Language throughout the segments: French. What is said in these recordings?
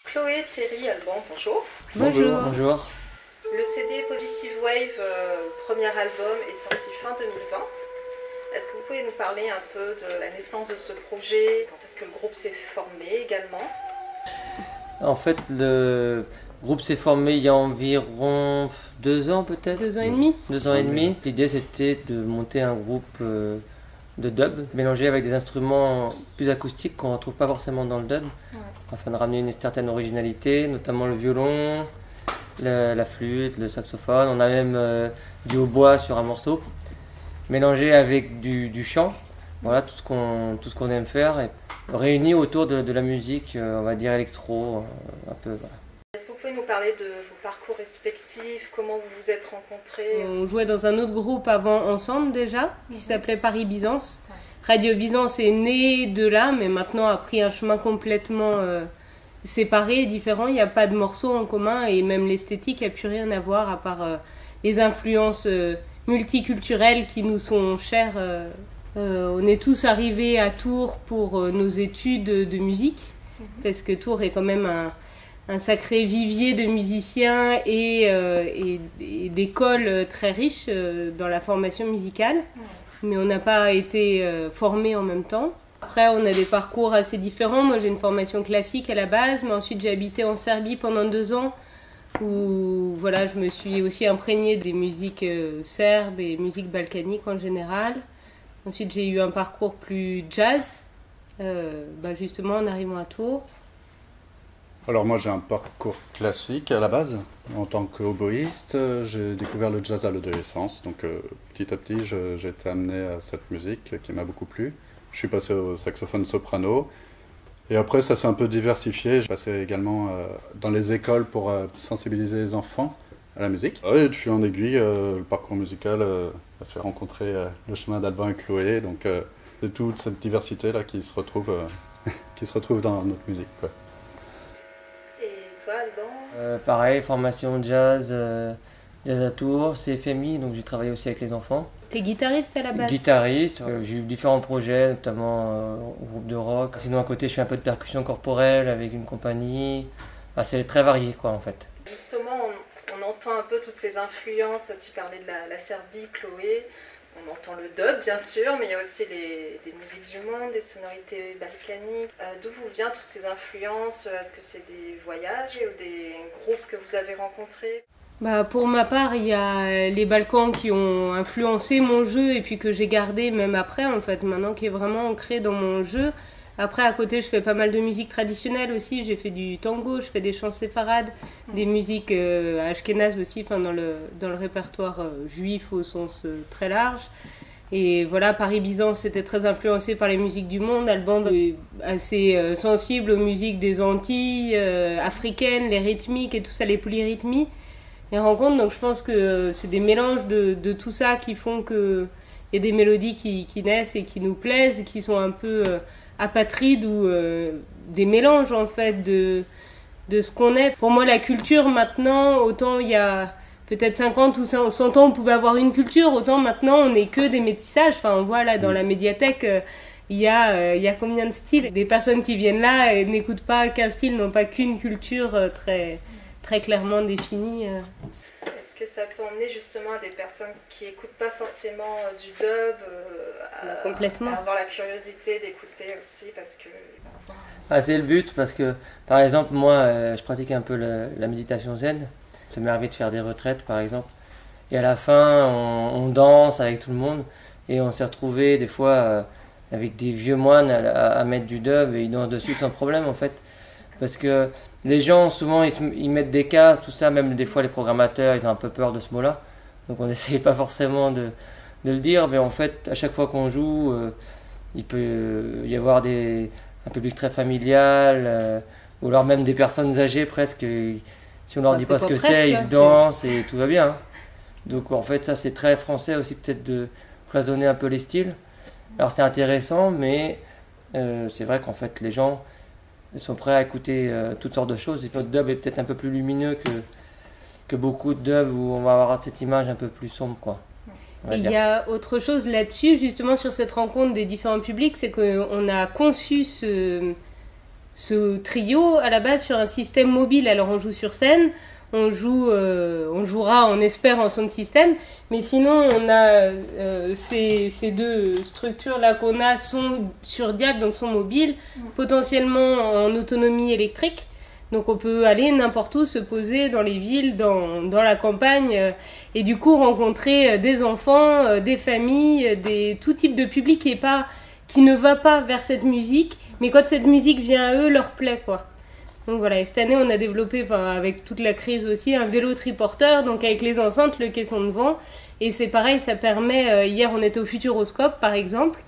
Chloé, Thierry, Alban, bonjour. Bonjour. Bonjour. Le CD Positive Wave, premier album, est sorti fin 2020. Est-ce que vous pouvez nous parler un peu de la naissance de ce projet? Quand est-ce que le groupe s'est formé également? En fait, le groupe s'est formé il y a environ 2 ans peut-être. 2 ans et demi. 2 ans et demi. L'idée c'était de monter un groupe de dub, mélangé avec des instruments plus acoustiques qu'on ne retrouve pas forcément dans le dub, afin de ramener une certaine originalité, notamment le violon, la flûte, le saxophone. On a même du hautbois sur un morceau, mélangé avec du chant. Voilà tout ce qu'on aime faire, et réuni autour de la musique, on va dire électro, un peu. Voilà. Est-ce que vous pouvez nous parler de vos parcours respectifs? Comment vous vous êtes rencontrés? On jouait dans un autre groupe avant ensemble déjà, qui s'appelait Paris Byzance. Radio Byzance est né de là, mais maintenant a pris un chemin complètement séparé, différent. Il n'y a pas de morceaux en commun, et même l'esthétique n'a plus rien à voir, à part les influences multiculturelles qui nous sont chères. On est tous arrivés à Tours pour nos études de musique, parce que Tours est quand même un sacré vivier de musiciens et d'écoles très riches dans la formation musicale. Mais on n'a pas été formés en même temps. Après, on a des parcours assez différents. Moi, j'ai une formation classique à la base, mais ensuite j'ai habité en Serbie pendant 2 ans, où voilà, je me suis aussi imprégnée des musiques serbes et musiques balkaniques en général. Ensuite, j'ai eu un parcours plus jazz, justement en arrivant à Tours. Alors moi j'ai un parcours classique à la base. En tant qu'oboïste, j'ai découvert le jazz à l'adolescence. Donc petit à petit, j'ai été amené à cette musique qui m'a beaucoup plu. Je suis passé au saxophone soprano. Et après ça s'est un peu diversifié. J'ai passé également dans les écoles pour sensibiliser les enfants à la musique. Et de fil en aiguille, le parcours musical a fait rencontrer le chemin d'Alban et Chloé. Donc c'est toute cette diversité là qui se retrouve dans notre musique, quoi. Toi, Alban? Pareil, formation jazz, jazz à Tours, CFMI, donc j'ai travaillé aussi avec les enfants. T'es guitariste à la base? Guitariste, j'ai eu différents projets, notamment au groupe de rock. Sinon à côté je fais un peu de percussion corporelle avec une compagnie. C'est très varié quoi en fait. Justement, on entend un peu toutes ces influences. Tu parlais de la Serbie, Chloé. On entend le dub, bien sûr, mais il y a aussi des musiques du monde, des sonorités balkaniques. D'où vous viennent toutes ces influences? Est-ce que c'est des voyages ou des groupes que vous avez rencontrés? Pour ma part, il y a les Balkans qui ont influencé mon jeu et puis que j'ai gardé même après, en fait, maintenant qui est vraiment ancré dans mon jeu. Après, à côté, je fais pas mal de musique traditionnelle aussi. J'ai fait du tango, je fais des chants séfarades, des musiques ashkénazes aussi, dans le répertoire juif au sens très large. Et voilà, Paris Byzance était très influencé par les musiques du monde. Alban est assez sensible aux musiques des Antilles, africaines, les rythmiques et tout ça, les polyrythmies, les rencontres. Donc je pense que c'est des mélanges de tout ça qui font qu'il y a des mélodies qui naissent et qui nous plaisent, qui sont un peu apatrides ou des mélanges en fait de ce qu'on est. Pour moi, la culture maintenant, autant il y a peut-être 50 ou 100 ans on pouvait avoir une culture, autant maintenant on n'est que des métissages. Enfin, on voit là dans la médiathèque, il y a combien de styles? Des personnes qui viennent là et n'écoutent pas qu'un style, n'ont pas qu'une culture très, très clairement définie. Est-ce que ça peut emmener justement à des personnes qui n'écoutent pas forcément du dub complètement. À avoir la curiosité d'écouter aussi parce que... C'est le but parce que par exemple moi je pratique un peu la méditation zen. Ça m'est arrivé de faire des retraites par exemple. Et à la fin on danse avec tout le monde et on s'est retrouvé des fois avec des vieux moines à mettre du dub et ils dansent dessus sans problème en fait. Parce que les gens souvent ils mettent des cases, tout ça, même des fois les programmateurs ils ont un peu peur de ce mot-là. Donc on n'essaye pas forcément de le dire, mais en fait à chaque fois qu'on joue, il peut y avoir un public très familial, ou alors même des personnes âgées presque. Si on leur dit pas ce que c'est, ils dansent et tout va bien. Donc en fait ça c'est très français aussi peut-être de cloisonner un peu les styles. Alors c'est intéressant, mais c'est vrai qu'en fait les gens sont prêts à écouter toutes sortes de choses. Et le dub est peut-être un peu plus lumineux que beaucoup de dubs où on va avoir cette image un peu plus sombre, quoi. Et il y a autre chose là-dessus, justement sur cette rencontre des différents publics, c'est qu'on a conçu ce trio à la base sur un système mobile. Alors on joue sur scène, on jouera, on espère, en son de système, mais sinon on a ces deux structures-là qu'on a sont sur Diable, donc sont mobiles, potentiellement en autonomie électrique. Donc on peut aller n'importe où, se poser dans les villes, dans la campagne, et du coup rencontrer des enfants, des familles, tout type de public qui ne va pas vers cette musique, mais quand cette musique vient à eux, leur plaît, quoi. Donc voilà, et cette année on a développé, avec toute la crise aussi, un vélo triporteur, donc avec les enceintes, le caisson devant, et c'est pareil, ça permet, hier on était au Futuroscope par exemple,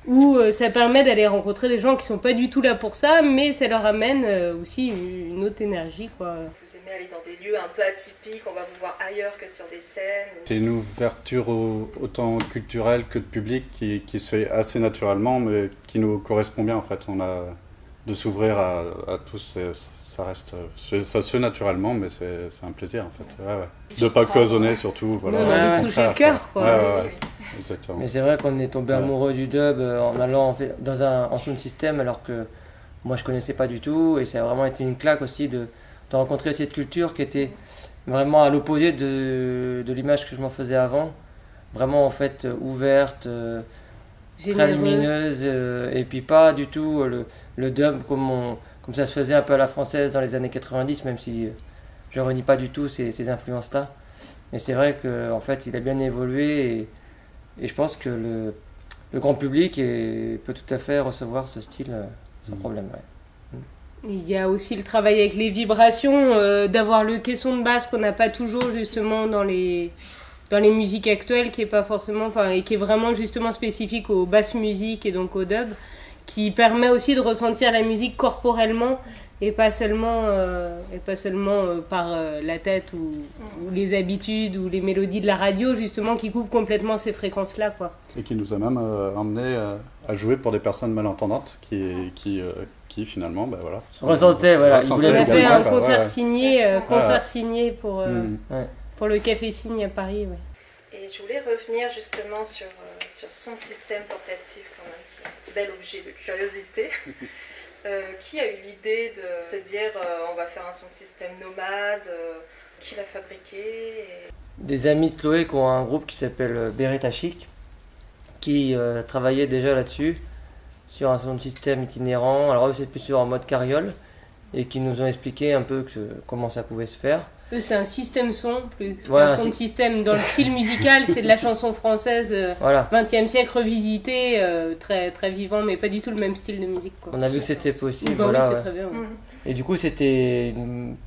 où ça permet d'aller rencontrer des gens qui sont pas du tout là pour ça, mais ça leur amène aussi une autre énergie, quoi. Vous aimez aller dans des lieux un peu atypiques, on va vous voir ailleurs que sur des scènes. C'est une ouverture autant culturelle que de public qui se fait assez naturellement, mais qui nous correspond bien en fait. On a de s'ouvrir à tous, ça se fait naturellement, mais c'est un plaisir en fait. Ouais, ouais. De pas cloisonner surtout. Voilà, non, on veut toucher le cœur, quoi. Ouais. Exactement. Mais c'est vrai qu'on est tombé amoureux du dub en allant en sound system, alors que moi je connaissais pas du tout, et ça a vraiment été une claque aussi de rencontrer cette culture qui était vraiment à l'opposé de l'image que je m'en faisais avant, vraiment en fait ouverte, très lumineuse, et puis pas du tout le dub comme ça se faisait un peu à la française dans les années 90, même si je renie pas du tout ces influences-là. Mais c'est vrai qu'en fait il a bien évolué, et je pense que le grand public peut tout à fait recevoir ce style sans problème. Ouais. Il y a aussi le travail avec les vibrations, d'avoir le caisson de basse qu'on n'a pas toujours justement dans les musiques actuelles, qui est pas forcément, et qui est vraiment justement spécifique aux basses musiques et donc au dub, qui permet aussi de ressentir la musique corporellement et pas seulement par la tête ou les habitudes ou les mélodies de la radio justement, qui coupent complètement ces fréquences-là, quoi. Et qui nous a même emmené à jouer pour des personnes malentendantes qui finalement, ben voilà, ressentaient, voilà. On a fait un concert signé pour le Café Cygne à Paris. Ouais. Et je voulais revenir justement sur son système portatif, quand même, qui est un bel objet de curiosité. Qui a eu l'idée de se dire on va faire un son de système nomade, qui l'a fabriqué Des amis de Chloé qui ont un groupe qui s'appelle Beretta Chic, qui travaillait déjà là-dessus, sur un son de système itinérant. Alors eux c'est plus sur en mode carriole, et qui nous ont expliqué un peu comment ça pouvait se faire. Eux c'est un système son, plus qu'un son de système dans le style musical, c'est de la chanson française 20e siècle revisitée, très, très vivant, mais pas du tout le même style de musique, quoi. On a vu que c'était possible. Oui, c'est très bien. Ouais. Et du coup il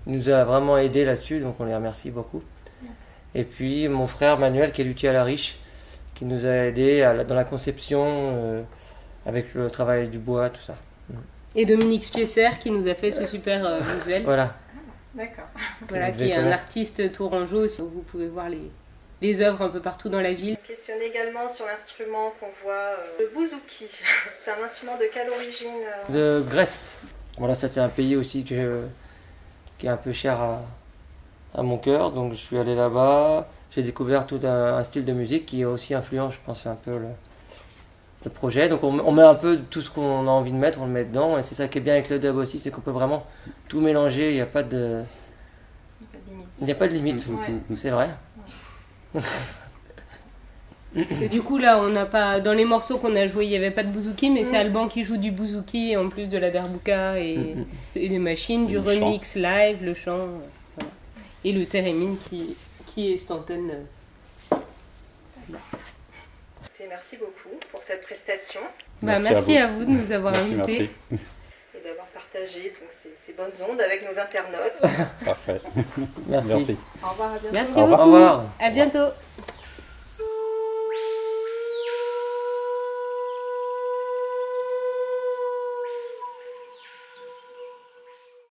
nous a vraiment aidé là-dessus, donc on les remercie beaucoup. Et puis mon frère Manuel, qui est luthier à la Riche, qui nous a aidé dans la conception, avec le travail du bois, tout ça. Et Dominique Spiesser qui nous a fait ce super visuel. Voilà. D'accord. Voilà, qui est un artiste tourangeau. Vous pouvez voir les œuvres un peu partout dans la ville. On questionne également sur l'instrument qu'on voit, le bouzouki. C'est un instrument de quelle origine De Grèce. Voilà, ça c'est un pays aussi qui est un peu cher à mon cœur, donc je suis allé là-bas. J'ai découvert tout un style de musique qui a aussi influence, je pense, un peu le projet. Donc on met un peu tout ce qu'on a envie de mettre, on le met dedans, et c'est ça qui est bien avec le dub aussi, c'est qu'on peut vraiment tout mélanger, il n'y a pas de limite. Ouais. C'est vrai. Et du coup là, on n'a pas, dans les morceaux qu'on a joués, il n'y avait pas de bouzouki, mais c'est Alban qui joue du bouzouki en plus de la derbuka et des machines, du remix live, le chant, voilà. Et le thérémine qui est cette antenne. Merci beaucoup pour cette prestation. Merci à vous de nous avoir invités. Et d'avoir partagé donc, ces bonnes ondes avec nos internautes. Parfait. Merci. Au revoir, à bientôt. Merci Au beaucoup. revoir. À bientôt.